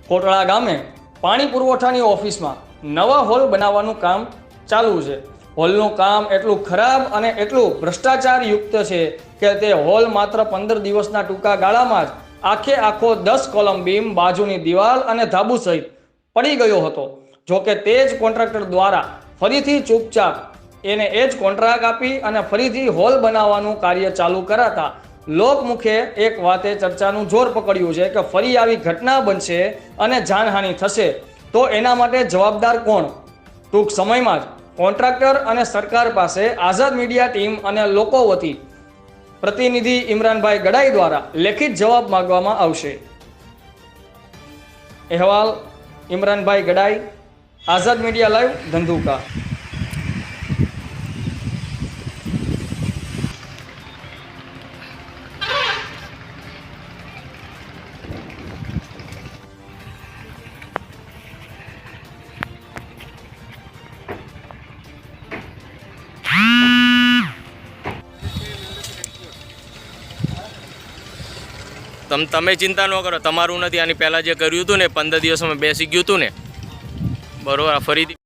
કોટળા ગામે પાણી પુરવઠાની ઓફિસમાં નવા હોલ બનાવવાનું કામ ચાલુ છે। હોલનું કામ એટલું ખરાબ અને એટલું ભ્રષ્ટાચારયુક્ત છે કે તે હોલ માત્ર 15 દિવસના ટૂંકા ગાળામાં જ આખે આખો 10 કોલમ બીમ, બાજુની દિવાલ અને ધાબુ સહિત પડી ગયો હતો। જોકે તે જ કોન્ટ્રાક્ટર દ્વારા ફરીથી ચૂપચાપ એને એ જ કોન્ટ્રાક્ટ આપી અને ફરીથી હોલ બનાવવાનું કાર્ય ચાલુ કરાતા લોકમુખે એક વાતે ચર્ચાનું જોર પકડ્યું છે કે ફરી આવી ઘટના બનશે અને જાનહાનિ થશે તો એના માટે જવાબદાર કોણ? ટૂંક સમયમાં જ કોન્ટ્રાક્ટર અને સરકાર પાસે આઝાદ મીડિયા ટીમ અને લોકો વતી પ્રતિનિધિ ઇમરાનભાઈ ગડાઈ દ્વારા લેખિત જવાબ માંગવામાં આવશે। અહેવાલ ઇમરાનભાઈ ગડાઈ, આઝાદ મીડિયા લાઈવ, ધંધુકા। તમે ચિંતા ન કરો, તમારું નથી। આની પહેલાં જે કર્યું હતું ને 15 દિવસમાં બેસી ગયું હતું ને, બરોબર, ફરીથી